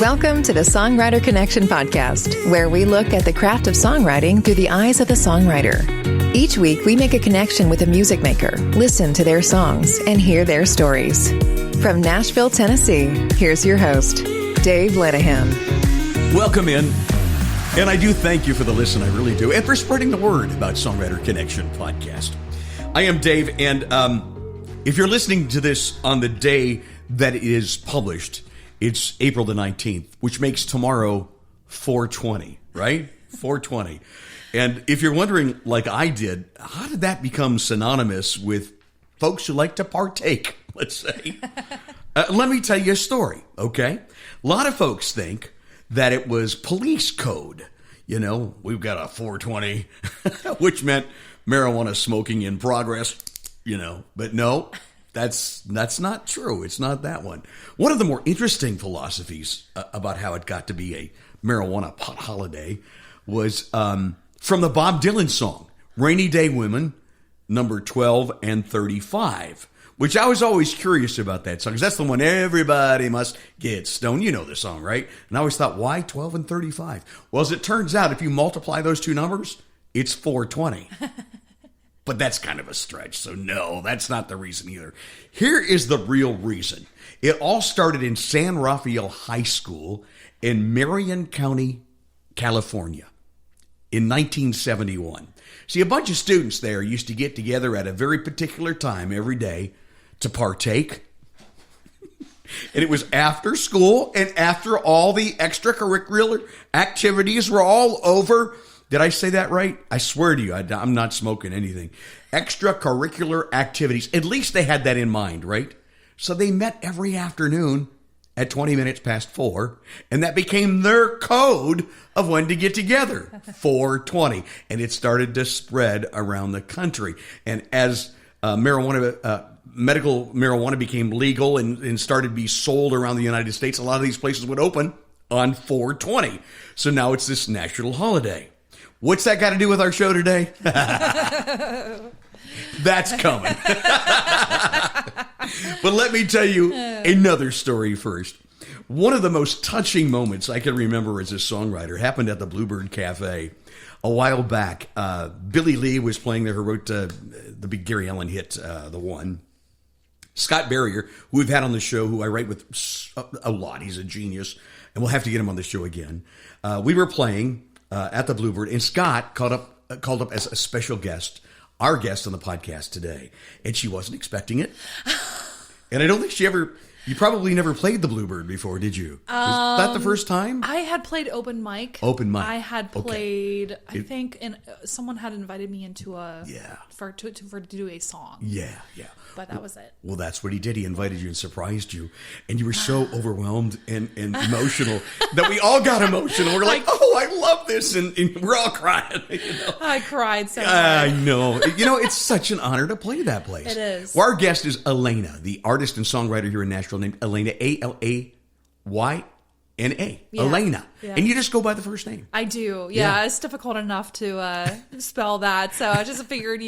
Welcome to the Songwriter Connection podcast, where we look at the craft of songwriting through the eyes of the songwriter. Each week, we make a connection with a music maker, listen to their songs, and hear their stories. From Nashville, Tennessee, here's your host, Dave Lenihan. Welcome in. And I do thank you for the listen, I really do, and for spreading the word about Songwriter Connection podcast. I am Dave, and if you're listening to this on the day that it is published, it's April the 19th, which makes tomorrow 420, right? 420. And if you're wondering, like I did, how did that become synonymous with folks who like to partake, let's say? Let me tell you a story, okay? A lot of folks think that it was police code. You know, we've got a 420, which meant marijuana smoking in progress, you know, but no. That's not true. It's not that one. One of the more interesting philosophies about how it got to be a marijuana pot holiday was from the Bob Dylan song, Rainy Day Women, number 12 and 35, which I was always curious about that song, because that's the one everybody must get stoned. You know the song, right? And I always thought, why 12 and 35? Well, as it turns out, if you multiply those two numbers, it's 420. But that's kind of a stretch, so no, that's not the reason either. Here is the real reason. It all started in San Rafael High School in Marion County, California in 1971. See, a bunch of students there used to get together at a very particular time every day to partake. And it was after school and after all the extracurricular activities were all over. Did I say that right? I swear to you, I'm not smoking anything. Extracurricular activities. At least they had that in mind, right? So they met every afternoon at 20 minutes past 4, and that became their code of when to get together, 420. And it started to spread around the country. And as medical marijuana became legal and started to be sold around the United States, a lot of these places would open on 420. So now it's this national holiday. What's that got to do with our show today? That's coming. But let me tell you another story first. One of the most touching moments I can remember as a songwriter happened at the Bluebird Cafe a while back. Billy Lee was playing there, who wrote the big Gary Allen hit, The One. Scott Barrier, who we've had on the show, who I write with a lot. He's a genius, and we'll have to get him on the show again. We were playing at the Bluebird, and Scott called up as a special guest, our guest on the podcast today, and she wasn't expecting it. And I don't think you probably never played the Bluebird before, did you? Was that the first time? I had played open mic. I had played, I think, and someone had invited me into to do a song. Yeah. But that was it. Well, that's what he did. He invited you and surprised you. And you were so overwhelmed and emotional that we all got emotional. We're like, oh, I love this. And we're all crying. You know? I cried so hard. I know. You know, it's such an honor to play that place. It is. Well, our guest is Alayna, the artist and songwriter here in Nashville, named Alayna, Alayna. Yeah. Alayna. Yeah. And you just go by the first name. I do. Yeah. It's difficult enough to spell that. So I just figured,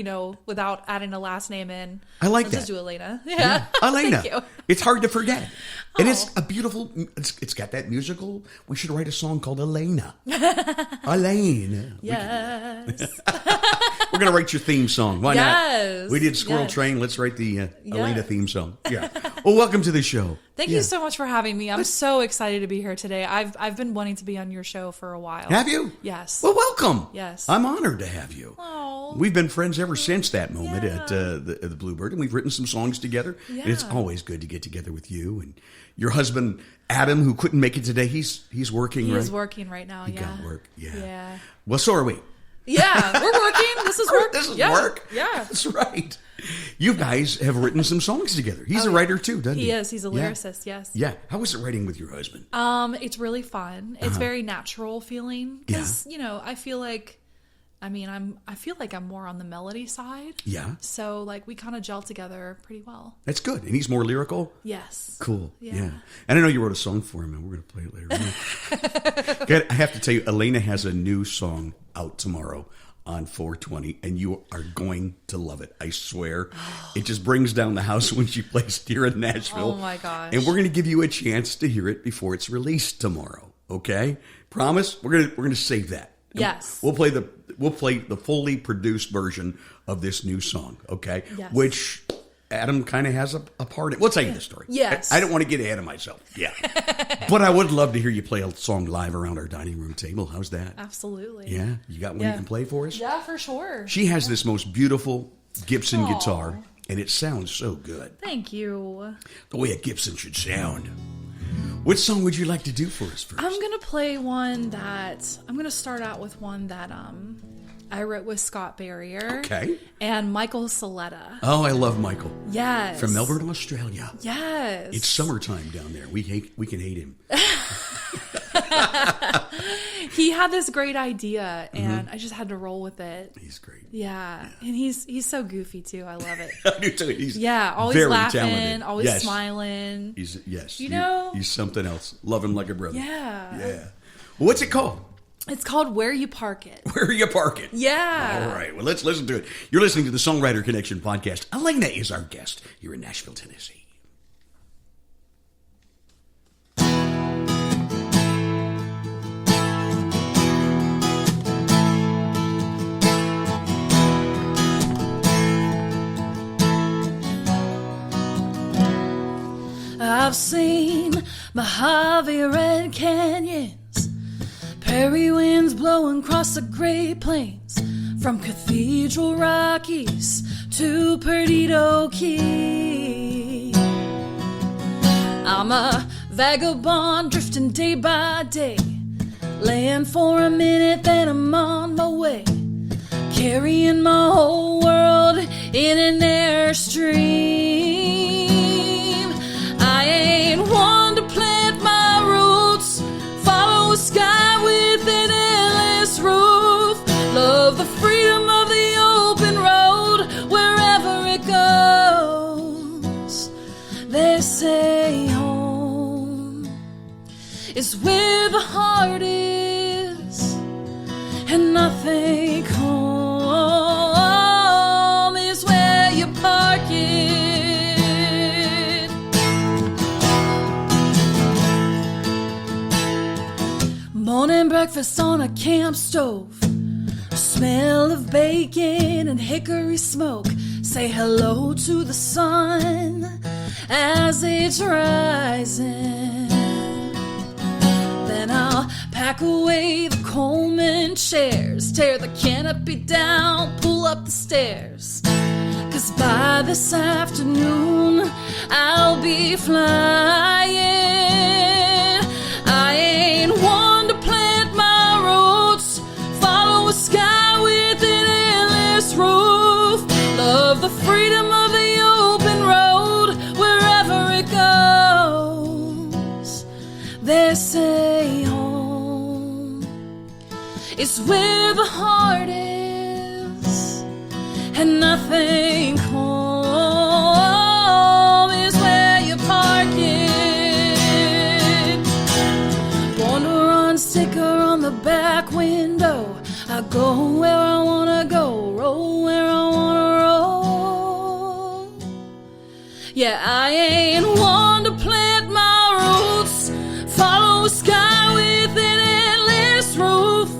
without adding a last name in. I like I'll that. Just do Alayna. Yeah. Alayna. Thank you. It's hard to forget. And it's a beautiful, it's got that musical. We should write a song called Alayna. Alayna. Yes. We're going to write your theme song. Why not? We did Squirrel Train. Let's write the Alayna theme song. Yeah. Well, welcome to the show. Thank you so much for having me. I'm so excited to be here today. I've been wanting to be on your show for a while. Have you? Yes. Well, welcome. Yes. I'm honored to have you. Oh. We've been friends ever since that moment at the Bluebird, and we've written some songs together. Yeah. And it's always good to get together with you and your husband Adam, who couldn't make it today. He's working. He is working right now. He got work. Yeah. Yeah. Well, so are we. Yeah, we're working. This is work. This is work. Yeah. That's right. You guys have written some songs together. He's a writer too, doesn't he? He is. He's a lyricist, yes. Yeah. How was it writing with your husband? It's really fun. It's very natural feeling. Because, I feel like, I feel like I'm more on the melody side. Yeah. So, we kind of gel together pretty well. That's good. And he's more lyrical? Yes. Cool. Yeah. And I know you wrote a song for him, and we're going to play it later. Good. I have to tell you, Alayna has a new song out tomorrow on 420, and you are going to love it. I swear. It just brings down the house when she plays it here in Nashville. Oh, my gosh. And we're going to give you a chance to hear it before it's released tomorrow, okay? Promise? We're going to save that. Yes. We'll play the fully produced version of this new song, okay? Yes. Which Adam kind of has a part in. We'll tell you the story. Yes. I don't want to get ahead of myself. Yeah. But I would love to hear you play a song live around our dining room table. How's that? Absolutely. Yeah? You got one you can play for us? Yeah, for sure. She has this most beautiful Gibson guitar, and it sounds so good. Thank you. The way a Gibson should sound. What song would you like to do for us first? I'm going to play one that... I'm going to start out with one that I wrote with Scott Barrier. Okay. And Michael Saletta. Oh, I love Michael. Yes. From Melbourne, Australia. Yes. It's summertime down there. We can hate him. He had this great idea, and I just had to roll with it. He's great. Yeah. And he's so goofy, too. I love it. I do too. He's always very laughing, talented. always smiling. He's something else. Love him like a brother. Yeah. Yeah. Well, what's it called? It's called Where You Park It. Where You Park It. Yeah. All right. Well, let's listen to it. You're listening to the Songwriter Connection podcast. Alayna is our guest here in Nashville, Tennessee. I've seen Mojave Red Canyons, prairie winds blowing across the Great Plains, from Cathedral Rockies to Perdido Key. I'm a vagabond drifting day by day, laying for a minute, then I'm on my way, carrying my whole world in an airstream. I ain't one to plant my roots, follow a sky with an endless roof, love the freedom of the open road wherever it goes. They say home is where the heart is, and I think home is where you park it. Morning breakfast on a camp stove, smell of bacon and hickory smoke. Say hello to the sun as it's rising. Then I'll pack away the Coleman chairs, tear the canopy down, pull up the stairs. 'Cause by this afternoon I'll be flying. I ain't one to plant my roots, follow a sky with an endless roof, love the freedom of the open road wherever it goes. They say home is where the heart is, and I think home is where you park it. Wander on sticker on the back window, I go where I wanna go, roll where I wanna roll. Yeah, I ain't one to plant my roots, follow a sky with an endless roof,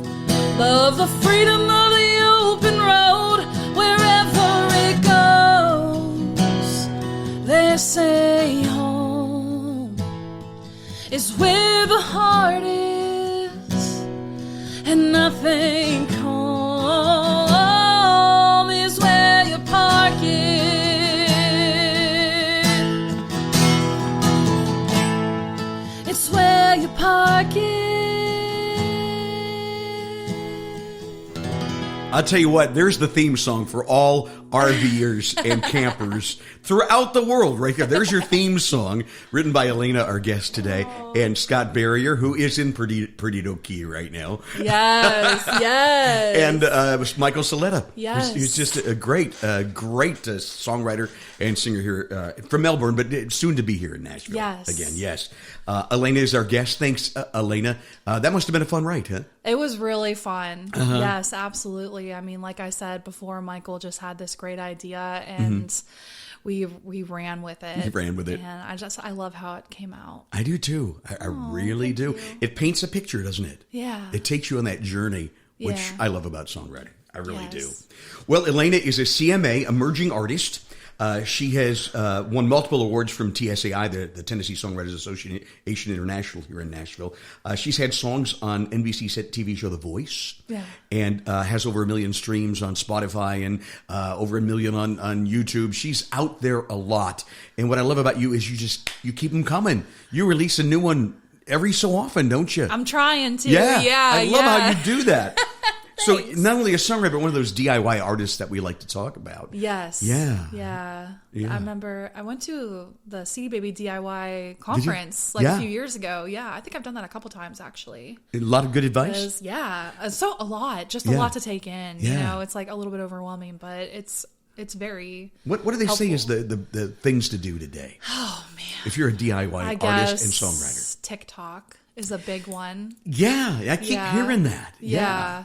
love the freedom of the open road wherever it goes. They say home is where the heart is, and I think home is where you park it. It's where you park it. I'll tell you what, there's the theme song for all RVers and campers throughout the world right there. There's your theme song, written by Alayna, our guest today, and Scott Barrier, who is in Perdido Key right now. Yes, yes. And Michael Saletta. Yes. He's just a great songwriter and singer here from Melbourne, but soon to be here in Nashville. Yes. Again, yes. Alayna is our guest. Thanks, Alayna. That must have been a fun ride, huh? It was really fun. Yes, absolutely. actually. I mean, like I said before, Michael just had this great idea, and we ran with it. You ran with it. And I love how it came out. I do too. I really do. you. It paints a picture, doesn't it? Yeah. It takes you on that journey, which Yeah. I love about songwriting. I really do. Yes. Well, Alayna is a CMA, emerging artist. She has won multiple awards from TSAI, the Tennessee Songwriters Association International here in Nashville. She's had songs on NBC TV show The Voice, and has over 1 million streams on Spotify and over 1 million on YouTube. She's out there a lot. And what I love about you is you keep them coming. You release a new one every so often, don't you? I'm trying to. Yeah, Yeah. I love how you do that. So Thanks. not only a songwriter, but one of those DIY artists that we like to talk about. Yes. Yeah. Yeah. Yeah. I remember I went to the CD Baby DIY conference Yeah. a few years ago. Yeah. I think I've done that a couple times actually. A lot of good advice. So a lot, just a lot to take in. Yeah. You know, it's like a little bit overwhelming, but it's very What do they say is helpful. the things to do today? Oh man. If you're a DIY I artist guess and songwriter. TikTok is a big one. Yeah, I keep Yeah. hearing that. Yeah.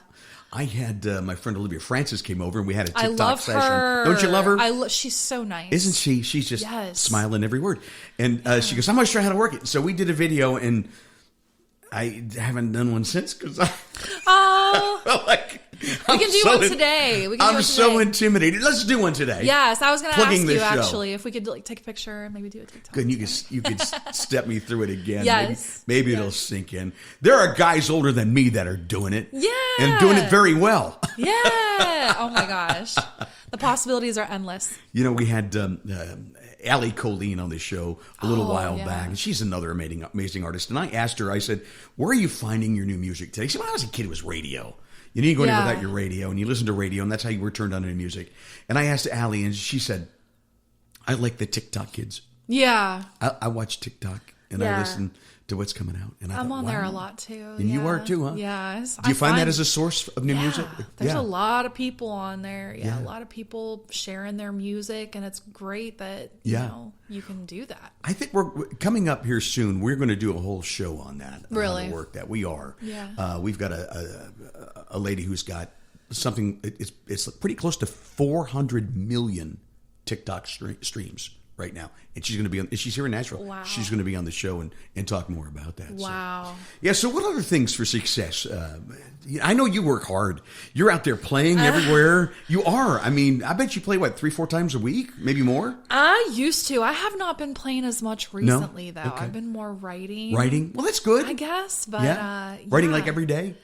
I had my friend Olivia Francis came over and we had a I TikTok love session. her. Don't you love her? She's so nice. Isn't she? She's just Yes. smiling every word. And she goes, I'm not sure how to work it. So we did a video and I haven't done one since because I Oh, we we can do one today. We can do I'm one so today. intimidated. Let's do one today. Yes, I was going to Plugging ask the you show. actually if we could take a picture and maybe do a TikTok. Good, you could step me through it again. Yes. Maybe it'll sink in. There are guys older than me that are doing it. Yeah. And doing it very well. Yeah. Oh my gosh. The possibilities are endless. You know, we had Allie Colleen on the show a little while yeah. back, and she's another amazing artist. And I asked her, I said, where are you finding your new music today? She said, when I was a kid, it was radio. You didn't go anywhere without your radio, and you listen to radio, and that's how you were turned on to music. And I asked Allie, and she said, I like the TikTok kids. Yeah. I watch TikTok, and I Yeah. listen to what's coming out. And I'm thought, on there wow. a lot too. And you are too, huh? Yes. Do you find that as a source of new music? There's a lot of people on there. Yeah, a lot of people sharing their music, and it's great that you know you can do that. I think we're coming up here soon. We're going to do a whole show on that. Really? On the work that we are. Yeah. We've got a lady who's got something. It's pretty close to 400 million TikTok streams right now, and she's going to be on. She's here in Nashville. Wow. She's going to be on the show and talk more about that. Wow. So, yeah. So, what other things for success? I know you work hard. You're out there playing everywhere. You are. I mean, I bet you play 3-4 times a week, maybe more. I used to. I have not been playing as much recently, though. Okay. I've been more writing. Writing. Well, that's good. I guess, but writing like every day.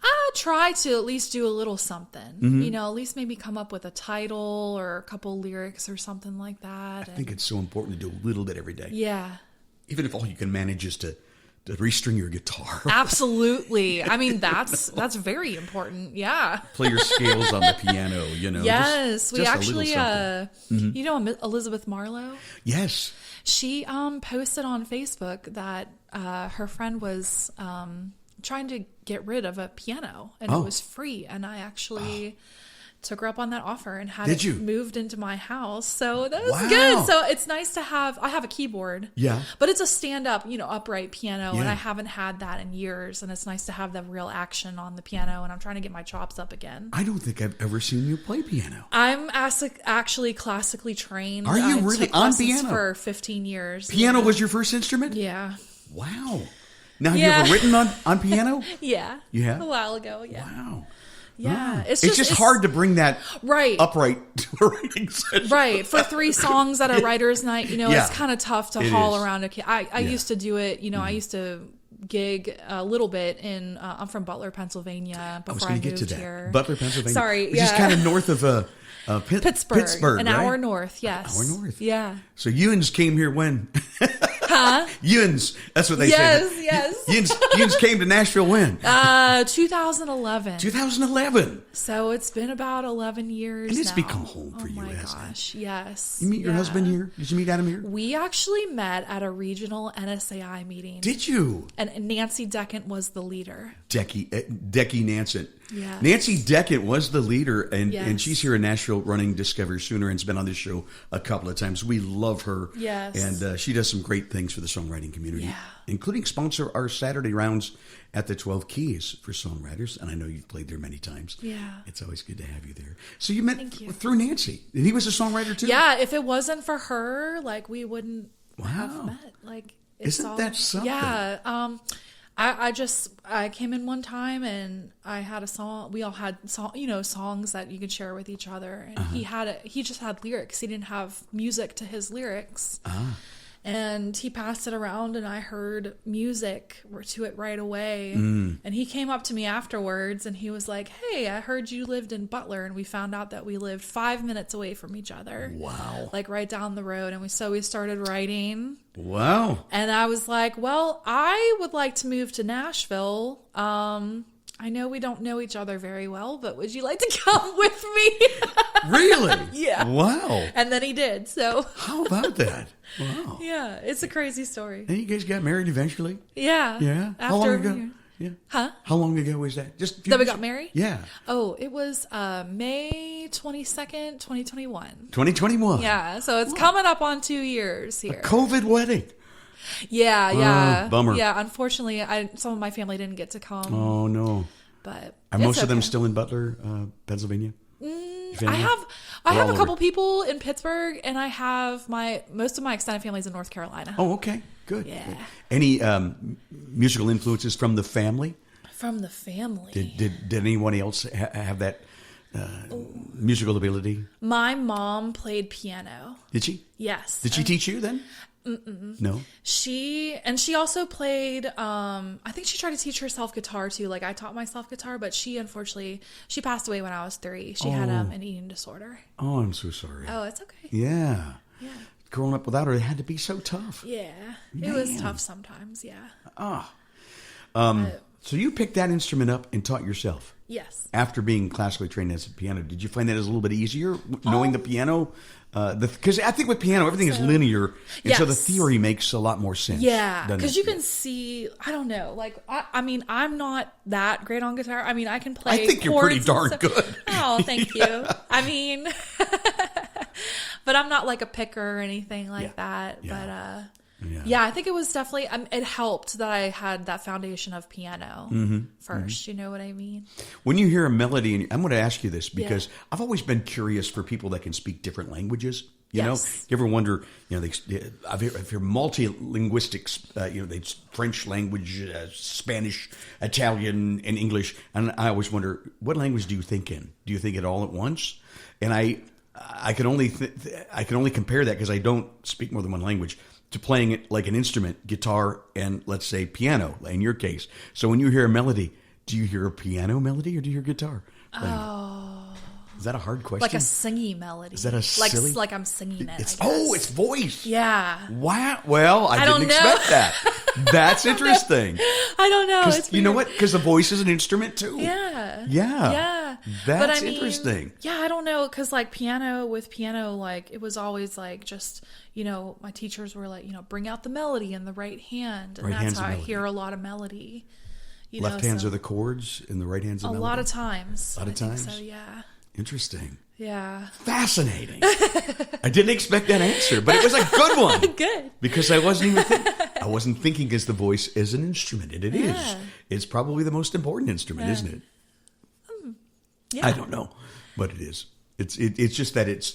I try to at least do a little something. Mm-hmm. You know, at least maybe come up with a title or a couple lyrics or something like that. I think it's so important to do a little bit every day. Yeah. Even if all you can manage is to restring your guitar. Absolutely. I mean, that's very important. Yeah. Play your scales on the piano, you know. Yes. We just actually, a little something. you know, Elizabeth Marlowe? Yes. She posted on Facebook that her friend was trying to get rid of a piano and it was free. And I actually took her up on that offer and had it moved into my house. So that was good. So it's nice to have, I have a keyboard. Yeah. But it's a stand-up, upright piano. Yeah. And I haven't had that in years. And it's nice to have the real action on the piano. And I'm trying to get my chops up again. I don't think I've ever seen you play piano. I'm actually classically trained. Are you I really took on lessons piano? For 15 years. Piano was your first instrument? Yeah. Wow. Now, have you ever written on piano? Yeah. You have? A while ago, yeah. Wow. Yeah. Wow. It's just hard to bring that upright to a writing session. Right. For 3 songs at a writer's night, it's kind of tough to haul around. I used to do it, I used to gig a little bit in, I'm from Butler, Pennsylvania, before I moved here. Butler, Pennsylvania. Sorry, Which is kind of north of Pittsburgh. An right? hour north, yes. An hour north. Yeah. So Ewans came here when? Huh? Ewans. That's what they say. Yes. Ewans came to Nashville when? 2011. 2011. So it's been about 11 years And it's now. become home for you, Oh my hasn't gosh, yes. You meet your husband here? Did you meet Adam here? We actually met at a regional NSAI meeting. Did you? And Nancy Deckant was the leader. Decky Nansen. Yes. Nancy Deckett was the leader, and Yes. she's here in Nashville running Discover Sooner and has been on this show a couple of times. We love her. Yes. And she does some great things for the songwriting community, Yeah. including sponsor our Saturday rounds at the 12 Keys for songwriters. And I know you've played there many times. Yeah. It's always good to have you there. So you met Thank you. through Nancy. And he was a songwriter too? Yeah, if it wasn't for her, like, we wouldn't have Wow. met. Like, it's Isn't that something? Yeah. I came in one time and I had a song. We all had songs that you could share with each other. And he just had lyrics. He didn't have music to his lyrics. And he passed it around and I heard music to it right away. And he came up to me afterwards and he was like, "Hey, I heard you lived in Butler." And we found out that we lived 5 minutes away from each other. Wow. Like right down the road. And we started writing. Wow. And I was like, well, I would like to move to Nashville. I know we don't know each other very well, but would you like to come with me? Really? Yeah. Wow. And then he did. So How about that? Wow. yeah, it's a crazy story. And you guys got married eventually? Yeah. Yeah. How long ago? Yeah. Huh? How long ago was that? Just a few That we years? got married? Yeah. Oh, it was May 22nd, 2021. 2021. Yeah, so it's coming up on 2 years here. COVID wedding. Yeah. Bummer. Yeah, unfortunately, some of my family didn't get to come. Oh no. But Are it's most of them okay. still in Butler, Pennsylvania? I have all a over. couple people in Pittsburgh, and I have most of my extended family's in North Carolina. Oh, okay. Good. Yeah. Good. Any musical influences from the family? From the family. Did anyone else have that musical ability? My mom played piano. Did she? Yes. Did she teach you then? No. She also played, I think she tried to teach herself guitar too. Like I taught myself guitar, but she passed away when I was 3. She had an eating disorder. Oh, I'm so sorry. Oh, it's okay. Yeah. Yeah. Growing up without her, it had to be so tough. Yeah. It was tough sometimes. Yeah. So you picked that instrument up and taught yourself. Yes. After being classically trained as a piano, did you find that as a little bit easier knowing the piano? Because I think with piano, everything is linear, and so the Yes. theory makes a lot more sense. Yeah, doesn't because it? you can see. I don't know. Like, I mean, I'm not that great on guitar. I mean, I can play. I think you're chords pretty and darn stuff. good. Oh, thank you. I mean, but I'm not like a picker or anything like that. Yeah. But yeah, I think it was definitely. It helped that I had that foundation of piano 1st. You know what I mean? When you hear a melody, and I'm going to ask you this because I've always been curious for people that can speak different languages. You know, you ever wonder? You know, if you're multilinguistics, you know, they French language, Spanish, Italian, and English, and I always wonder, what language do you think in? Do you think it all at once? And I can only compare that because I don't speak more than one language to playing it like an instrument, guitar, and let's say piano in your case. So when you hear a melody, do you hear a piano melody or do you hear guitar playing it? Is that a hard question? Like a singing melody. Is that a silly? Like I'm singing it. It's I guess. it's voice. Yeah. Wow. Well, I don't didn't know. expect that. That's interesting. I don't know. It's You know weird. what? Because the voice is an instrument too. Yeah. Yeah. Yeah. That's But I mean, interesting. Yeah, I don't know. Because like piano, like it was always like just, you know, my teachers were like, you know, bring out the melody in the right hand. And Right that's hand's how I melody. hear a lot of melody. You Left know, hands so are the chords and the right hands are a melody. lot of times. A lot of I think times? So yeah. Interesting. Yeah. Fascinating. I didn't expect that answer, but it was a good one. Good. Because I wasn't thinking because the voice is an instrument, and it is. It's probably the most important instrument, isn't it? Yeah. I don't know, but it is. It's just that it's.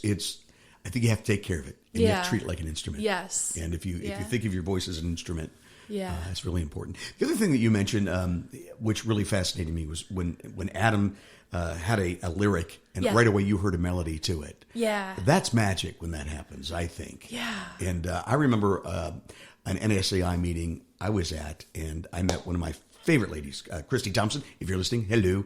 I think you have to take care of it, and you have to treat it like an instrument. Yes. And if you think of your voice as an instrument, it's really important. The other thing that you mentioned, which really fascinated me, was when Adam had a lyric, and right away you heard a melody to it. Yeah. That's magic when that happens, I think. Yeah. And I remember an NSAI meeting I was at, and I met one of my favorite ladies, Christy Thompson. If you're listening, hello.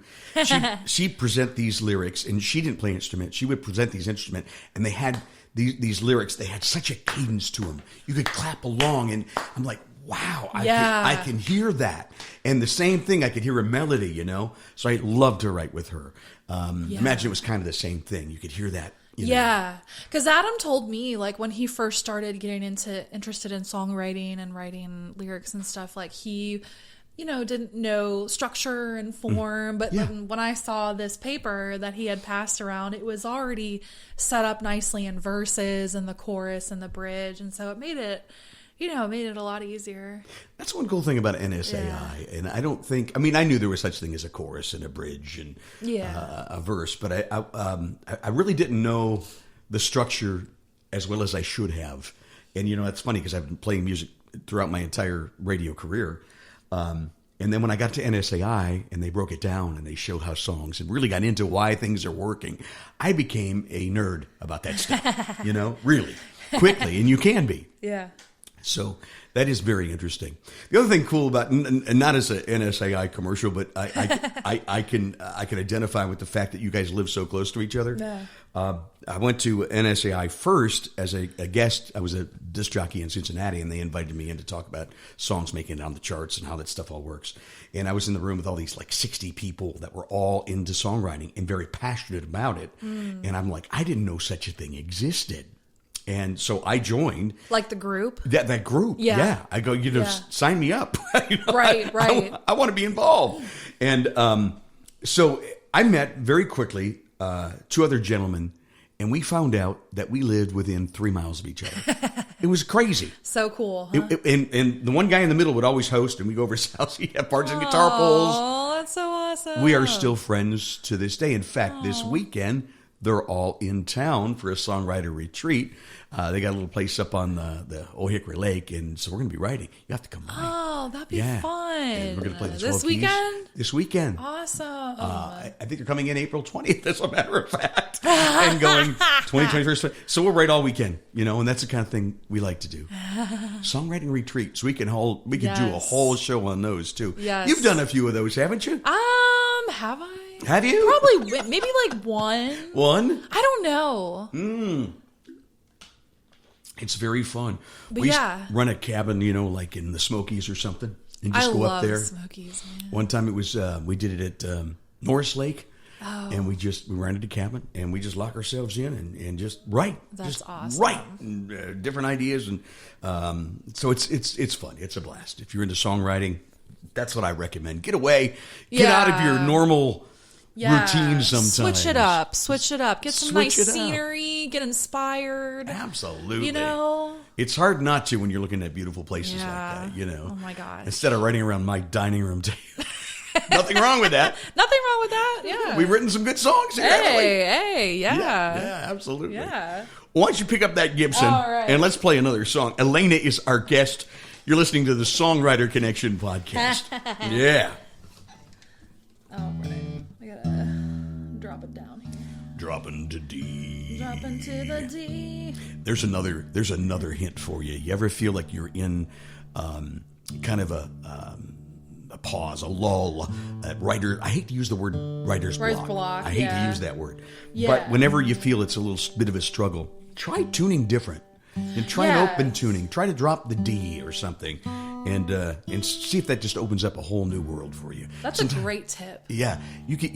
She present these lyrics, and she didn't play an instrument. She would present these instruments, and they had these lyrics. They had such a cadence to them. You could clap along, and I'm like, wow, I can hear that. And the same thing, I could hear a melody, you know? So I loved to write with her. Imagine it was kind of the same thing. You could hear that. You know? Yeah. Because Adam told me, like, when he first started getting interested in songwriting and writing lyrics and stuff, like, he didn't know structure and form. But Yeah. when I saw this paper that he had passed around, it was already set up nicely in verses and the chorus and the bridge. And so it made it a lot easier. That's one cool thing about NSAI. And I don't think, I knew there was such thing as a chorus and a bridge and a verse, but I really didn't know the structure as well as I should have. And, that's funny because I've been playing music throughout my entire radio career. And then when I got to NSAI and they broke it down and they showed how songs and really got into why things are working, I became a nerd about that stuff, really quickly. And you can be. Yeah. So that is very interesting. The other thing cool about, and not as an NSAI commercial, but I can identify with the fact that you guys live so close to each other. Yeah. I went to NSAI first as a guest. I was a disc jockey in Cincinnati, and they invited me in to talk about songs making it on the charts and how that stuff all works. And I was in the room with all these 60 people that were all into songwriting and very passionate about it. And I'm like, I didn't know such a thing existed. And so I joined. Like the group? That group. Yeah. I go, sign me up. Right. I want to be involved. And so I met very quickly two other gentlemen, and we found out that we lived within 3 miles of each other. It was crazy. So cool. Huh? And the one guy in the middle would always host, and we go over his house. He'd have parties and guitar pulls. Oh, that's so awesome. We are still friends to this day. In fact, this weekend, they're all in town for a songwriter retreat. They got a little place up on the Old Hickory Lake, and so we're going to be writing. You have to come by. Oh, that'd be fun. And we're going to play this weekend? This weekend. Awesome. I think they're coming in April 20th, as a matter of fact, and going 2021. So we'll write all weekend, and that's the kind of thing we like to do. Songwriting retreats. We can do a whole show on those too. Yes. You've done a few of those, haven't you? Have I? Have you? Probably, maybe one. One? I don't know. It's very fun. But we used to run a cabin, like in the Smokies or something, and just go up there. I love the Smokies, man. One time it was we did it at Norris Lake, and we rented a cabin and we just lock ourselves in and just write. That's just awesome. Write and, different ideas, and so it's fun. It's a blast. If you're into songwriting, that's what I recommend. Get away, get out of your normal. Routine sometimes. Switch it up. Get some nice scenery. Get inspired. Absolutely. You It's hard not to when you're looking at beautiful places like that, Oh my gosh. Instead of writing around my dining room table. Nothing wrong with that. Nothing wrong with that, yeah. We've written some good songs here, haven't we? Yeah. Yeah, absolutely. Yeah. Why don't you pick up that Gibson and let's play another song. Alayna is our guest. You're listening to the Songwriter Connection podcast. Yeah. Oh, right. I gotta drop it down here. Dropping to D. Dropping to the D. There's another hint for you. You ever feel like you're in kind of a pause, a lull, I hate to use the word writer's block. I hate to use that word. Yeah. But whenever you feel it's a little bit of a struggle, try tuning different. And try an open tuning. Try to drop the D or something, and see if that just opens up a whole new world for you. That's a great tip. Yeah,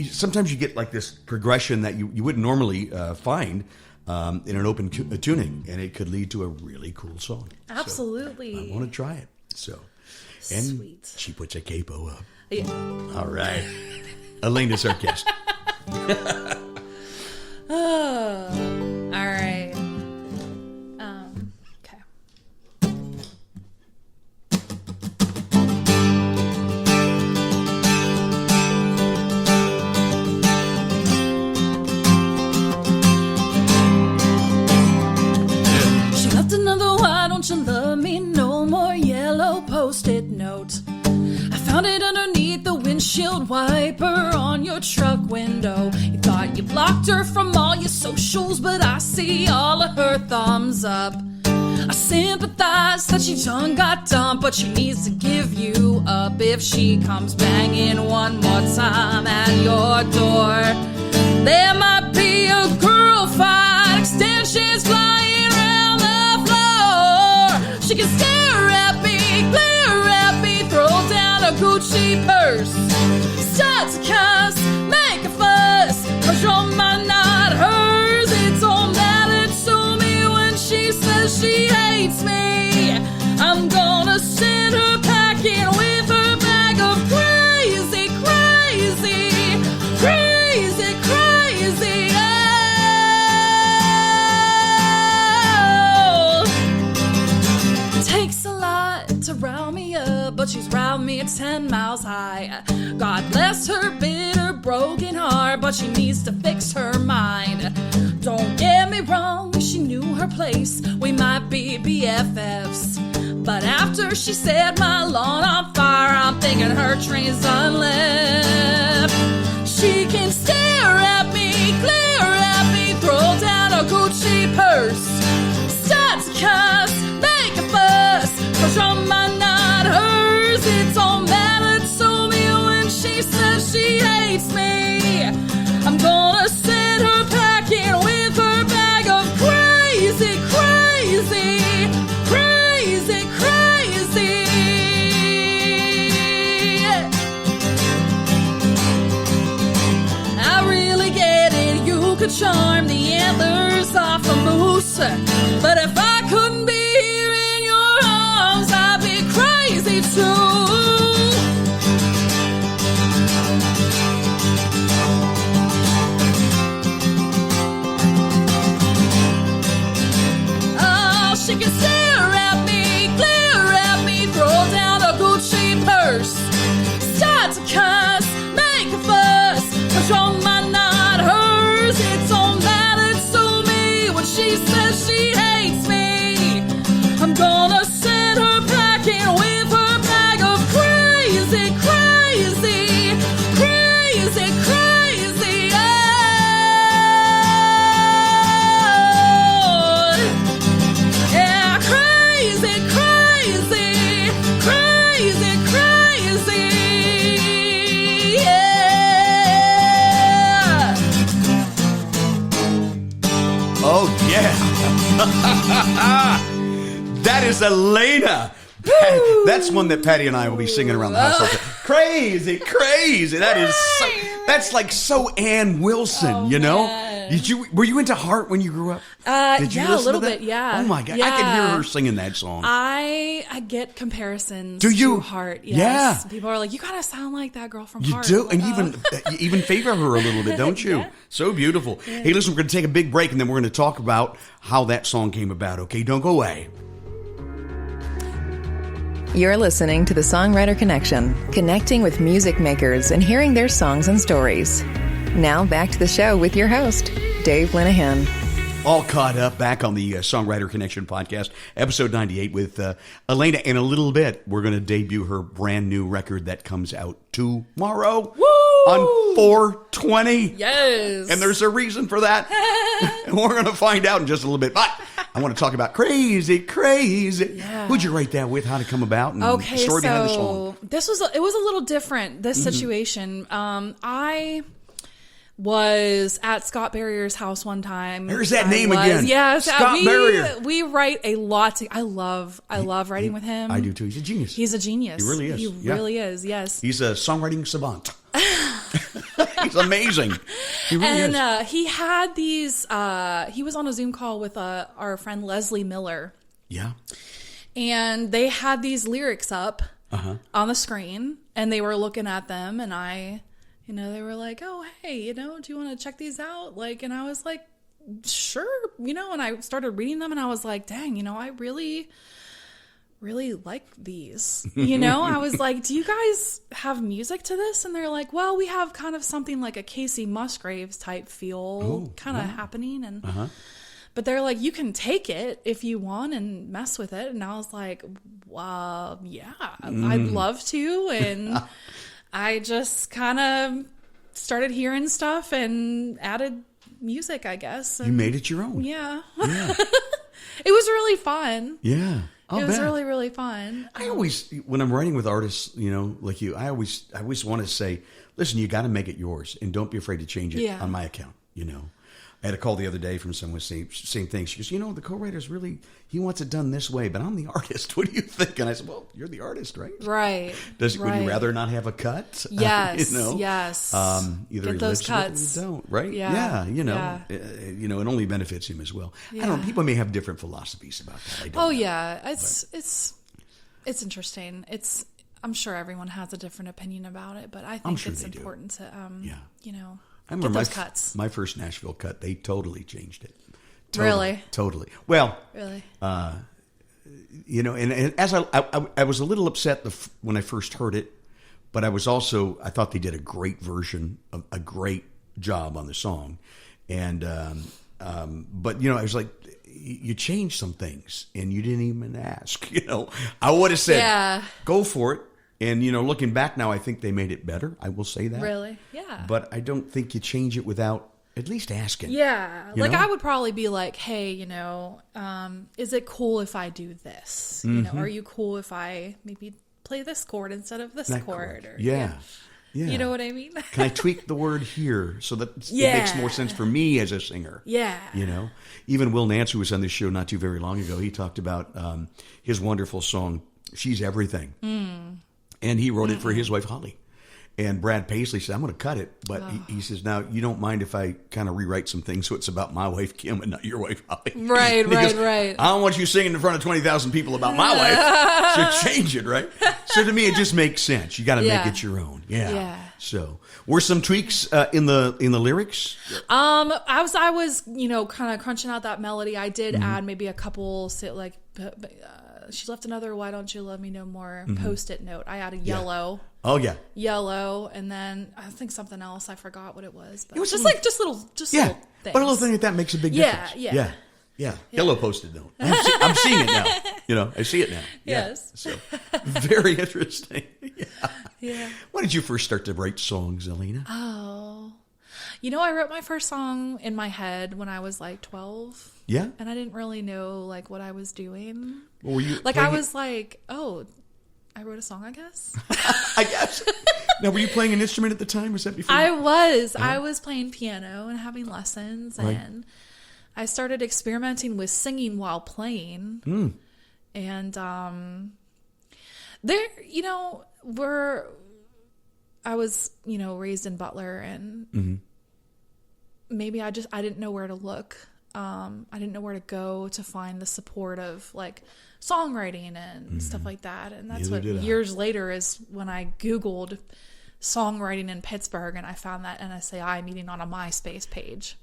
sometimes you get like this progression that you wouldn't normally find in an open tuning, and it could lead to a really cool song. Absolutely, So I want to try it. So, and sweet. She puts a capo up. Yeah. All right, Alayna's our guest. All right. Don't you love me? No more yellow post-it note. I found it underneath the windshield wiper on your truck window. You thought you blocked her from all your socials, but I see all of her thumbs up. I sympathize that she done got dumped, but she needs to give you up if she comes banging one more time at your door. There might be a girl fight, extensions flying around the floor. She can stare at me, glare at me, throw down a Gucci purse, start to cuss, make a fuss, cause you're mine, not hers. It don't matter to me when she says she hates me. I'm gonna send her packing with her bag of 10 miles high. God bless her bitter, broken heart, but she needs to fix her mind. Don't get me wrong, she knew her place. We might be BFFs, but after she set my lawn on fire, I'm thinking her train's done left. She can stare at me, glare at me, throw down a Gucci purse, start to cuss, make a fuss, push on my not hers. It's all matter to me when she says she hates me. I'm gonna send her packing with her bag of crazy, crazy, crazy, crazy. I really get it, you could charm the antlers off a moose, but if I couldn't be here in your arms, I'd be crazy too. Oh, she can stare at me, glare at me, throw down a Gucci purse, start to cuss, make a fuss, push on my not hers. It's all matter to me when she says she hates me. I'm gonna send her packing with her bag of crazy, crazy, crazy, crazy. Oh, yeah, crazy, crazy, crazy, crazy. Yeah. Oh, yeah. That is Alayna. That's one that Patty and I will be singing around the house. All day. Crazy, crazy. That's like so Ann Wilson, you know? man. Were you into Heart when you grew up? Did you Yeah, a listen little to that? bit, yeah. Oh my God. Yeah. I can hear her singing that song. I get comparisons Do you? to Heart. Yes. Yeah. People are like, you gotta sound like that girl from You Heart. do, I'm and like, you even favor her a little bit, don't you? Yeah. So beautiful. Hey, listen, we're going to take a big break, and then we're going to talk about how that song came about, okay? Don't go away. You're listening to the Songwriter Connection, connecting with music makers and hearing their songs and stories. Now back to the show with your host, Dave Linehan. All caught up back on the Songwriter Connection podcast, episode 98 with Alayna. In a little bit, we're going to debut her brand new record that comes out tomorrow on 4/20. Yes. And there's a reason for that. And we're going to find out in just a little bit. But I want to talk about Crazy, Crazy. Yeah. Who'd you write that with? How'd it come about? And Okay, the story behind the so song. it was a little different, this situation. I was at Scott Barrier's house one time. There's that name again. Yes, Scott Barrier. We write a lot. I love writing with him. I do too. He's a genius. He's a genius. He really is. He Yeah. really is. Yes. He's a songwriting savant. He's amazing. He really is. And he had these. He was on a Zoom call with our friend Leslie Miller, Yeah. and they had these lyrics up on the screen, and they were looking at them, and they were like, "Oh, hey, do you want to check these out?" And I was like, "Sure," and I started reading them, and I was like, "Dang, I really, really like these." I was like, "Do you guys have music to this?" And they're like, "Well, we have kind of something like a Casey Musgraves type feel kind of happening." And but they're like, "You can take it if you want and mess with it." And I was like, "Yeah, I'd love to." And I just kind of started hearing stuff and added music, I guess. And You made it your own. yeah. Yeah. It was really fun. Yeah. It was really, really fun. I always, when I'm writing with artists, like you, I always want to say, listen, you got to make it yours, and don't be afraid to change it on my account. I had a call the other day from someone saying same thing. She goes, the co-writer's really, he wants it done this way, but I'm the artist. What do you think? And I said, well, you're the artist, right? Right. Would you rather not have a cut? Yes. Yes. Either Get he those lives with it or cuts. you don't, right? Yeah. It only benefits him as well. I don't know. People may have different philosophies about that. I don't know. Yeah. It's interesting. I'm sure everyone has a different opinion about it, but I think it's important to, I remember get those cuts. My first Nashville cut, they totally changed it. Really? Totally. Well, really? And as I was a little upset when I first heard it, But I thought they did a great version, a great job on the song. And, but, I was like, you changed some things and you didn't even ask, I would have said, go for it. And, looking back now, I think they made it better. I will say that. Really? Yeah. But I don't think you change it without at least asking. Yeah. You know? I would probably be like, hey, is it cool if I do this? Are you cool if I maybe play this chord instead of this chord? Or, Yeah. You know what I mean? Can I tweak the word here so that it makes more sense for me as a singer? Yeah. Even Will Nance, who was on this show not too very long ago, he talked about his wonderful song, She's Everything. And he wrote it for his wife, Holly. And Brad Paisley said, I'm going to cut it. But he says, now, you don't mind if I kind of rewrite some things so it's about my wife, Kim, and not your wife, Holly. Right. I don't want you singing in front of 20,000 people about my wife. So change it, right? So to me, it just makes sense. You got to make it your own. Yeah. So were some tweaks in the lyrics? I was kind of crunching out that melody. I did add maybe a couple, she left another "Why Don't You Love Me No More" post-it note. I added yellow. Oh yeah, yellow, and then I think something else. I forgot what it was. But it was just little things. But a little thing like that makes a big difference. Yeah. Yellow post-it note. I'm seeing it now. I see it now. Yes. So very interesting. Yeah. When did you first start to write songs, Alayna? Oh, I wrote my first song in my head when I was like 12. Yeah. And I didn't really know what I was doing. Well, were you I was like, oh, I wrote a song, I guess. I guess. Now, were you playing an instrument at the time? Was that before? I was. I was playing piano and having lessons, and I started experimenting with singing while playing. And I was, raised in Butler, and maybe I didn't know where to look. I didn't know where to go to find the support of songwriting and stuff like that. And that's what years later is when I Googled songwriting in Pittsburgh, and I found that NSAI meeting on a MySpace page.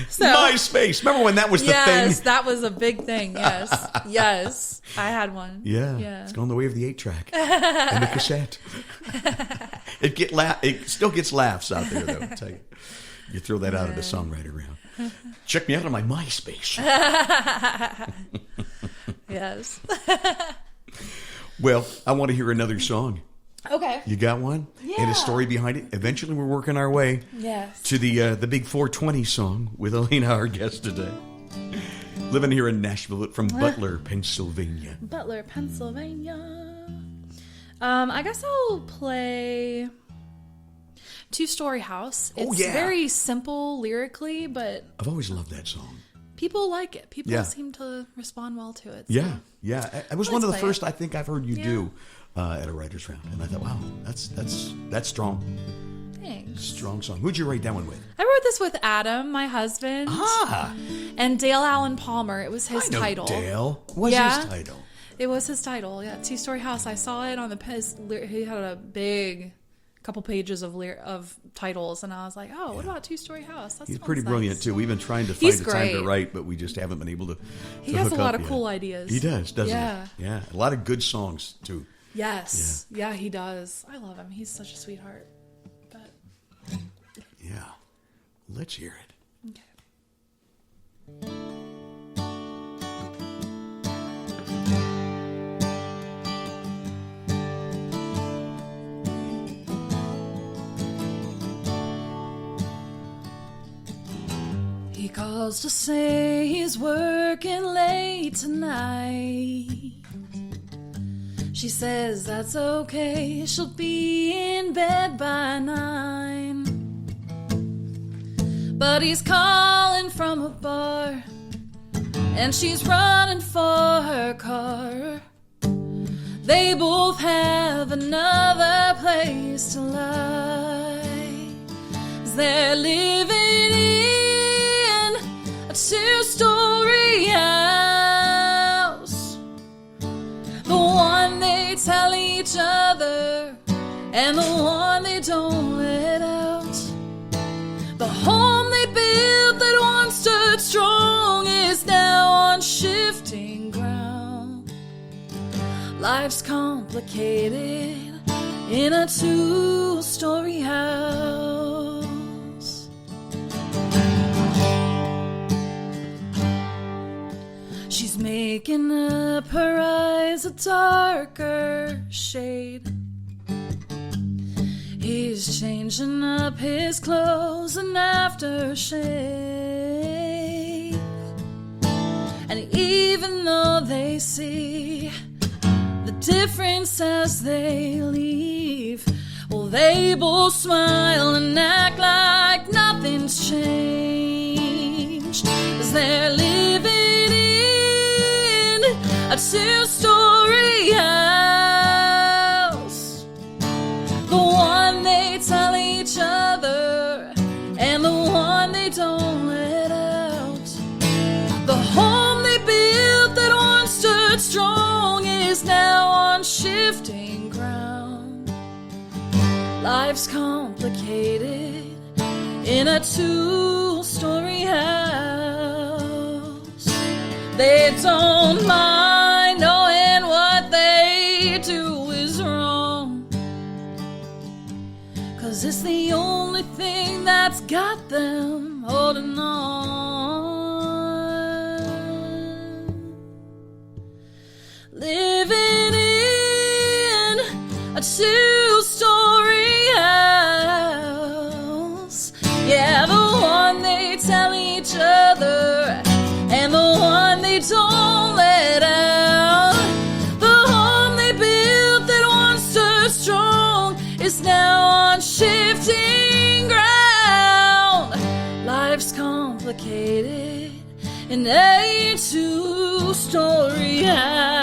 So MySpace. Remember when that was the thing? Yes, that was a big thing. Yes. I had one. Yeah. It's gone the way of the 8-track and the cassette. It still gets laughs out there, though, I'll tell you. You throw that out at a songwriter round. Check me out on my MySpace. Yes. Well, I want to hear another song. Okay. You got one? Yeah. And a story behind it? Eventually, we're working our way to the big 420 song with Alayna, our guest today. Living here in Nashville from Butler, Pennsylvania. Butler, Pennsylvania. I guess I'll play Two-Story House. It's very simple lyrically, but I've always loved that song. People like it. People seem to respond well to it. So. Yeah. It was one of the first I think I've heard you do at a writer's round. And I thought, wow, that's strong. Thanks. Strong song. Who'd you write that one with? I wrote this with Adam, my husband. And Dale Allen Palmer. It was his title. Dale. What's his title? It was his title, Two-Story House. I saw it on the he had a big couple pages of titles, and I was like, oh, what about Two-Story House? He's pretty brilliant, too. We've been trying to find the time to write, but we just haven't been able to He has a lot of cool ideas. He does, doesn't he? Yeah. A lot of good songs, too. Yes. Yeah, he does. I love him. He's such a sweetheart. But yeah. Let's hear it. Okay. He calls to say he's working late tonight. She says that's okay, she'll be in bed by 9. But he's calling from a bar, and she's running for her car. They both have another place to lie, 'cause they're living in a two-story house. The one they tell each other, and the one they don't let out. The home they built that once stood strong is now on shifting ground. Life's complicated in a two-story house. She's making up her eyes a darker shade. He's changing up his clothes and aftershave. And even though they see the difference as they leave, well, they both smile and act like nothing's changed, 'cause they're living in a two-story house. The one they tell each other and the one they don't let out. The home they built that once stood strong is now on shifting ground. Life's complicated in a two-story house. They don't mind knowing what they do is wrong, 'cause it's the only thing that's got them holding on. Living in a two-story house. Yeah, the one they tell each other and the one they don't let out. The home they built that once stood strong is now on shifting ground. Life's complicated in a two-story house.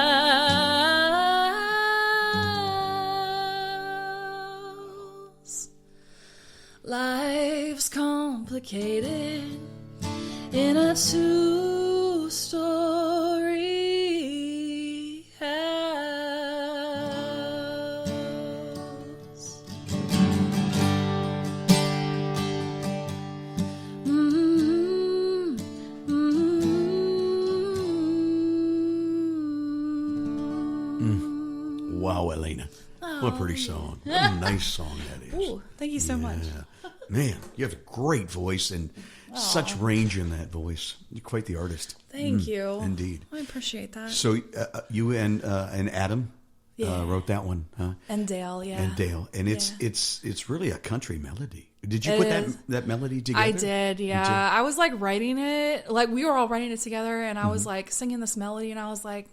Life's complicated in a two-story house. Wow, Alayna. What a pretty song. What a nice song that is. Ooh, thank you so much. Man, you have a great voice and such range in that voice. You're quite the artist. Thank you. Indeed. I appreciate that. So you and Adam wrote that one, huh? And Dale, yeah. And Dale, and it's really a country melody. Did you put that melody together? I did, yeah. I was like writing it, like we were all writing it together, and I was like singing this melody, and I was like,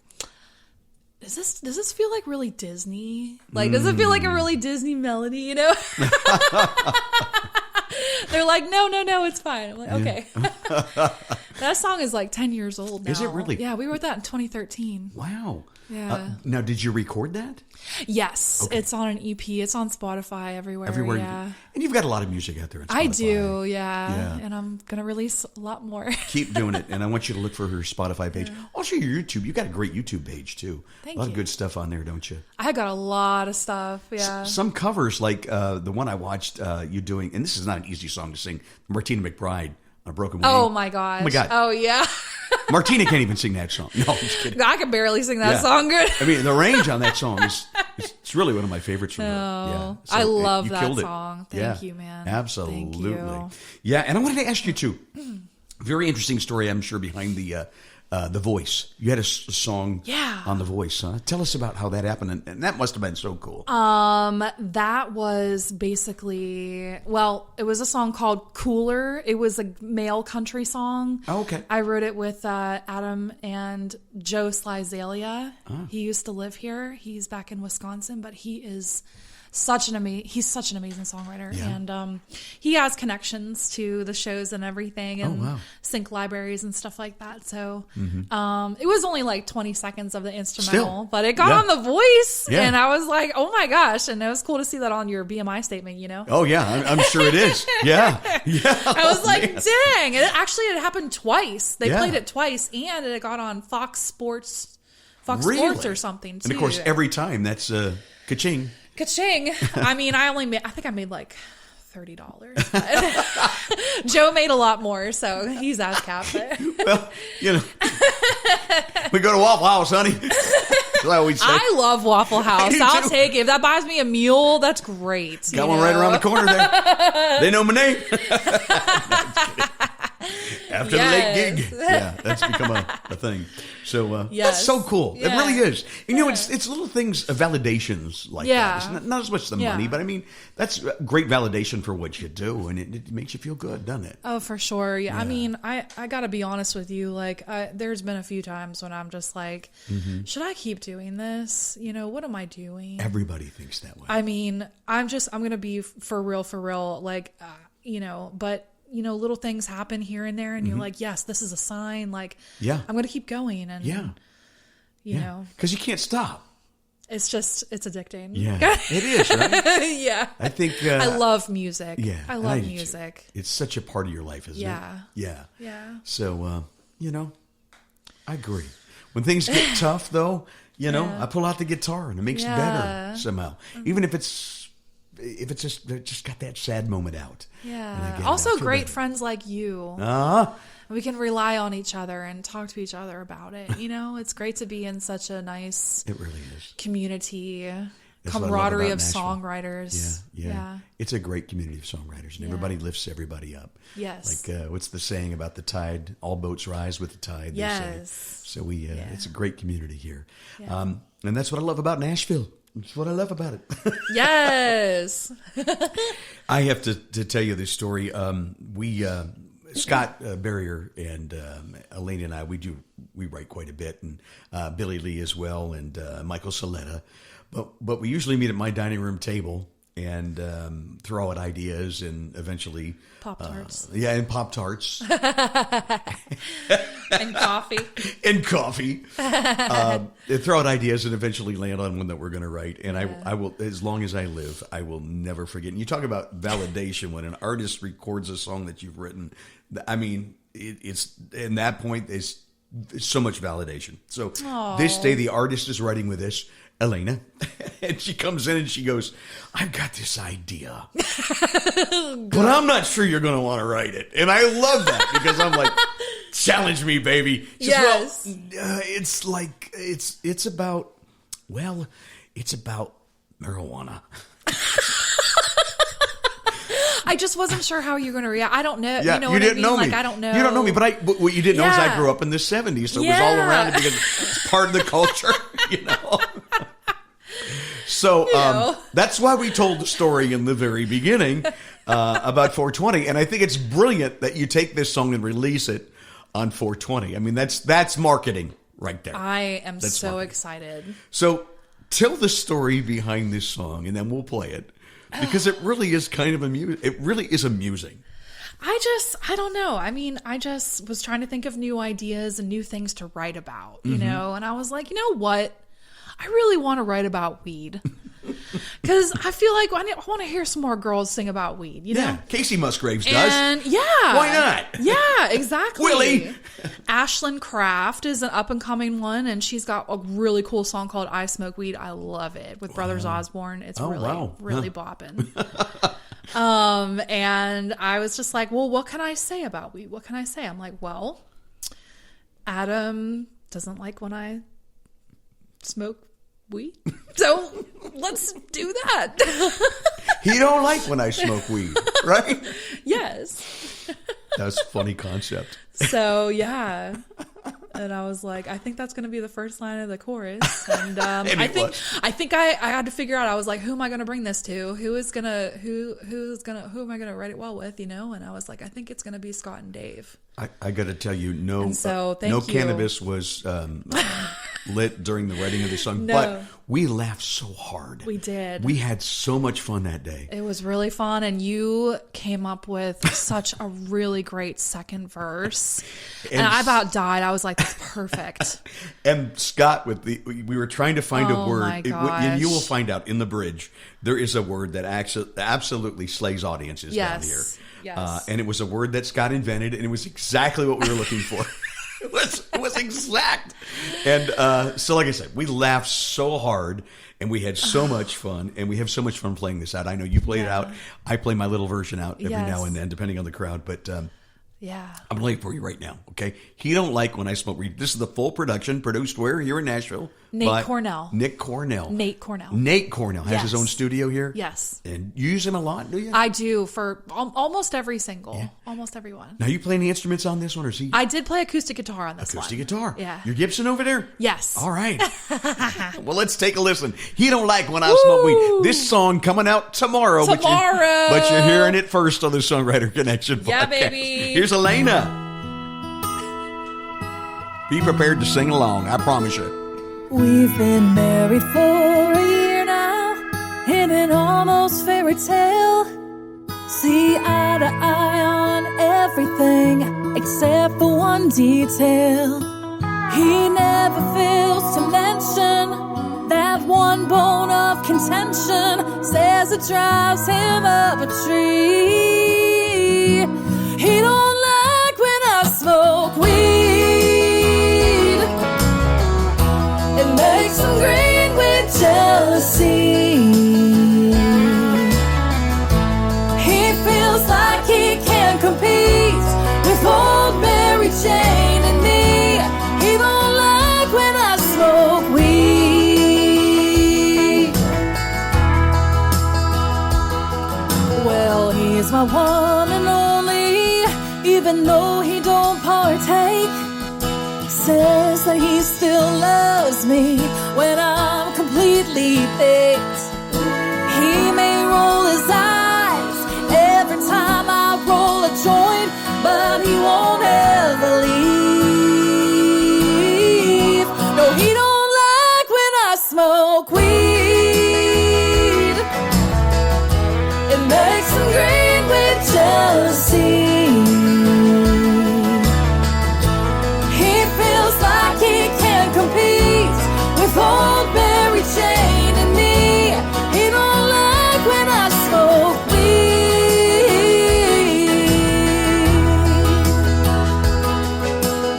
does this feel like really Disney? Like, does it feel like a really Disney melody, you know? They're like, no, it's fine. I'm like, okay. That song is like 10 years old now. Is it really? Yeah, we wrote that in 2013. Wow. Yeah. Now, did you record that? Yes. Okay. It's on an EP. It's on Spotify everywhere. Yeah. And you've got a lot of music out there on Spotify. I do, yeah. And I'm going to release a lot more. Keep doing it. And I want you to look for her Spotify page. Yeah. Also, your YouTube. You've got a great YouTube page, too. Thank you. A lot you. of good stuff on there, don't you? I got a lot of stuff, yeah. Some covers, like the one I watched you doing, and this is not an easy song to sing, Martina McBride. A broken wing. Oh my gosh. Oh my God. Oh yeah. Martina can't even sing that song. No, I'm just kidding. I can barely sing that song good. I mean, the range on that song is it's really one of my favorites from her. Yeah. So I love that killed it. song. Thank you, man. Absolutely. Thank you. Yeah, and I wanted to ask you too. Very interesting story, I'm sure, behind the Voice. You had a song on The Voice, huh? Tell us about how that happened, and that must have been so cool. That was basically, well, it was a song called Cooler. It was a male country song. Oh, okay. I wrote it with Adam and Joe Slyzalia. He used to live here. He's back in Wisconsin, but he is he's such an amazing songwriter, and he has connections to the shows and everything, and sync libraries and stuff like that. So it was only like 20 seconds of the instrumental, but it got on The Voice, and I was like, oh my gosh! And it was cool to see that on your BMI statement, you know? Oh yeah, I'm sure it is. Yeah. I was like, dang! It happened twice. They played it twice, and it got on Fox Sports or something too. And of course, every time that's ka-ching. Ka-ching. I mean, I think I made like $30. Joe made a lot more, so he's ASCAP. Well, we go to Waffle House, honey. That's what I always say. I love Waffle House. do I'll too. take it. If that buys me a mule, that's great. Got one right around the corner there. They know my name. After the late gig. Yeah, that's become a thing. So that's so cool. Yeah. It really is. It's little things, validations like that. It's not as much the money, but I mean, that's great validation for what you do, and it makes you feel good, doesn't it? Oh, for sure. Yeah. I mean, I got to be honest with you. Like, there's been a few times when I'm just like, should I keep doing this? What am I doing? Everybody thinks that way. I mean, I'm going to be for real. Like, but little things happen here and there, and you're like, yes, this is a sign. Like, I'm going to keep going. And, you know, because you can't stop. It's addicting. Yeah, it is, right? Yeah. I think I love music. Yeah, I love music. It's such a part of your life, isn't it? Yeah. So, I agree. When things get tough, though, I pull out the guitar and it makes it better somehow. Even if it's just got that sad moment out. Yeah. Also, great friends like you. We can rely on each other and talk to each other about it. It's great to be in such a nice, it really is, community, camaraderie of songwriters. Yeah. It's a great community of songwriters, and everybody lifts everybody up. Yes. Like what's the saying about the tide? All boats rise with the tide. Yes. So it's a great community here, and that's what I love about Nashville. That's what I love about it. Yes. I have to tell you this story. Scott Barrier and Alayna and I, we write quite a bit, and Billy Lee as well, and Michael Saletta. But we usually meet at my dining room table and throw out ideas, and eventually Pop-Tarts. And Pop-Tarts. And coffee. And coffee. They throw out ideas and eventually land on one that we're going to write. And I will, as long as I live, I will never forget. And you talk about validation when an artist records a song that you've written. I mean, it's in that point, it's so much validation. So this day, the artist is writing with us, Alayna, and she comes in and she goes, I've got this idea, but I'm not sure you're going to want to write it. And I love that because I'm like, challenge me, baby. She says, it's like, it's about marijuana. I just wasn't sure how you were going to react. I don't know. Yeah, you know you what didn't I mean? know me. Like, I don't know. You don't know me, but what you didn't know is I grew up in the 70s, so it was all around it because it's part of the culture, So that's why we told the story in the very beginning about 420, and I think it's brilliant that you take this song and release it on 420. I mean, that's marketing right there. I am so excited. So tell the story behind this song, and then we'll play it. Because it really is kind of amusing. It really is amusing. I don't know. I mean, I just was trying to think of new ideas and new things to write about, you know? And I was like, you know what? I really want to write about weed. Because I feel like I want to hear some more girls sing about weed, you know? Casey Musgraves does. And why not? Yeah, exactly. Willie. Ashlyn Craft is an up-and-coming one, and she's got a really cool song called I Smoke Weed. I love it. With Brothers Osborne. It's really bopping. And I was just like, well, what can I say about weed? What can I say? I'm like, well, Adam doesn't like when I smoke weed, so let's do that. He don't like when I smoke weed, right? Yes. That's a funny concept. So yeah, and I was like, I think that's going to be the first line of the chorus, and I think I had to figure out. I was like, who am I going to bring this to? Who am I going to write it well with? You know? And I was like, I think it's going to be Scott and Dave. I got to tell you, no you. cannabis was lit during the writing of the song, but we laughed so hard. We did. We had so much fun that day. It was really fun, and you came up with such a really great second verse, and I about died. I was like, that's perfect. And Scott, we were trying to find a word, my and you will find out in the bridge, there is a word that absolutely slays audiences down here. Yes. And it was a word that Scott invented, and it was exactly what we were looking for. It was exact. And so, like I said, we laughed so hard, and we had so much fun, and we have so much fun playing this out. I know you play it out. I play my little version out every now and then, depending on the crowd. But I'm playing for you right now, okay? He Don't Like When I Smoke Weed. This is the full production, produced where? Here in Nashville. Nate Cornell. Nate Cornell has his own studio here? Yes. And you use him a lot, do you? I do for almost every single, almost every one. Now, you play any instruments on this one, or is he? I did play acoustic guitar on this one. Acoustic guitar. Yeah. Your Gibson over there? Yes. All right. Well, let's take a listen. He Don't Like When I Smoke Weed. This song coming out tomorrow. But you're hearing it first on the Songwriter Connection podcast. Yeah, baby. Here's Alayna. Be prepared to sing along, I promise you. We've been married for a year now, in an almost fairy tale. See eye to eye on everything, except for one detail. He never fails to mention that one bone of contention, says it drives him up a tree. He don't like when I smoke weed. It makes him green with jealousy. He feels like he can't compete with old Mary Jane and me. He don't like when I smoke weed. Well, he's my one and only, even though he don't partake. Says that he still loves me when I'm completely baked. He may roll his eyes every time I roll a joint, but he won't ever leave. No, he don't like when I smoke weed. It makes him green with jealousy. Old Mary Jane and me. He don't like when I smoke weed.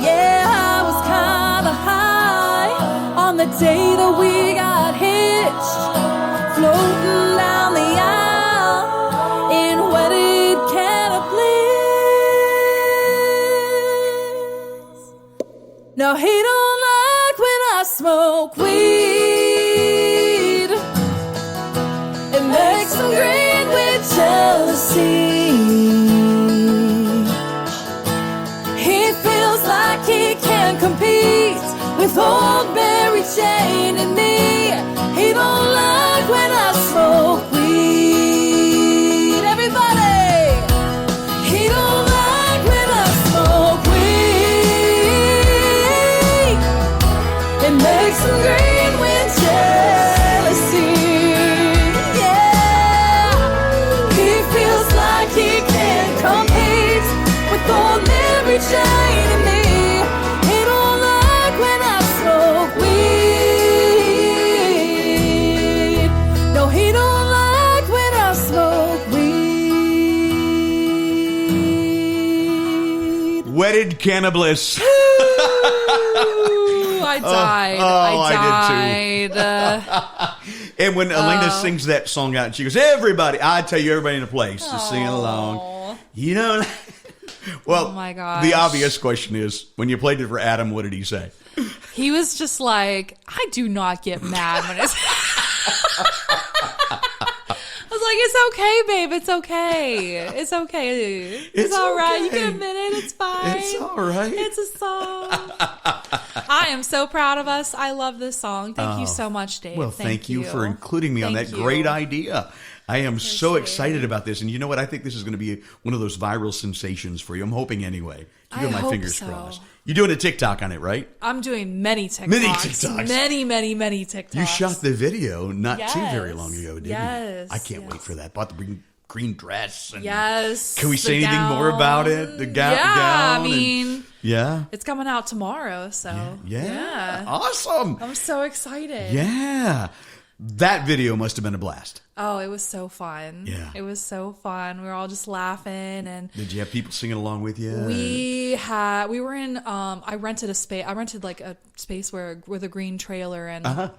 Yeah, I was kinda high on the day that we got hitched, floating down the aisle in wetted cannabis. Now he don't like when I smoke weed. It makes him green with jealousy. He feels like he can't compete with old Mary Jane and me. He don't like when I smoke weed. Everybody! He don't like when I smoke weed. It makes him green with jealousy. Yeah, he feels like he can't compete with old Mary Jane and me. He don't like when I smoke weed. No, he don't like when I smoke weed. Wetted cannabis. I died. I did too. And when Alayna sings that song out, and she goes, everybody, I tell you, everybody in the place is singing along. You know, well, oh my gosh. The obvious question is, when you played it for Adam, what did he say? He was just like, I do not get mad when it's... I was like, it's okay, babe. It's okay. It's okay. It's all right. You can admit it. It's fine. It's all right. It's a song. I am so proud of us. I love this song. Thank you so much, Dave. Well, thank you for including me on that great idea. I am so excited about this. And you know what? I think this is going to be one of those viral sensations for you. I'm hoping anyway. Keeping my fingers crossed. You're doing a TikTok on it, right? I'm doing many TikToks. Many TikToks. Many TikToks. You shot the video not too very long ago, didn't you? Yes. I can't wait for that. Bought the green dress. And yes. Can we say anything more about it? The gown? Yeah, I mean... Yeah. It's coming out tomorrow, so... Yeah. Awesome. I'm so excited. Yeah. That video must have been a blast. Oh, it was so fun. Yeah. It was so fun. We were all just laughing. And did you have people singing along with you? We were in, I rented a space. I rented like a space with a green trailer, and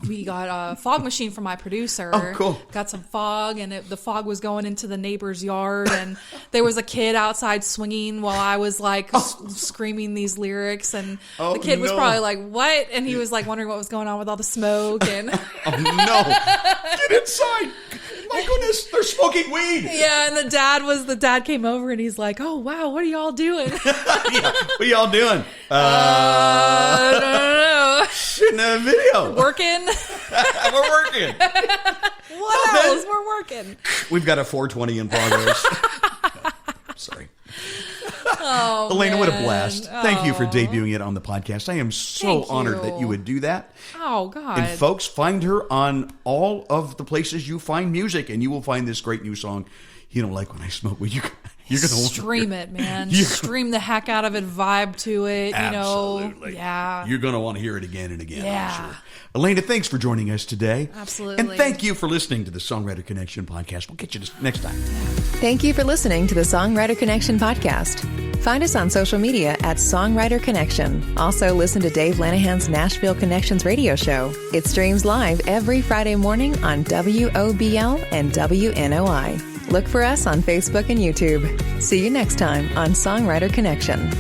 we got a fog machine from my producer. Oh, cool. Got some fog, and the fog was going into the neighbor's yard, and there was a kid outside swinging while I was like screaming these lyrics, and the kid was probably like, what? And he was like wondering what was going on with all the smoke. And oh no, get inside. My goodness, they're smoking weed. Yeah, and the dad came over, and he's like, oh wow, what are y'all doing? Yeah, what are y'all doing? I don't know. Shooting a video. Working. We're working. What else? We're working. We've got a 420 in progress. Sorry. Oh, Alayna, man. what a blast. Thank you for debuting it on the podcast. I am so honored that you would do that. Oh, God. And folks, find her on all of the places you find music, and you will find this great new song, You Don't Like When I Smoke Weed. You're gonna stream it, man. Stream the heck out of it, vibe to it. Absolutely. You know, yeah. You're going to want to hear it again and again. Yeah. I'm sure. Alayna, thanks for joining us today. Absolutely. And thank you for listening to the Songwriter Connection podcast. We'll get you next time. Thank you for listening to the Songwriter Connection podcast. Find us on social media at Songwriter Connection. Also, listen to Dave Lanahan's Nashville Connections radio show. It streams live every Friday morning on WOBL and WNOI. Look for us on Facebook and YouTube. See you next time on Songwriter Connection.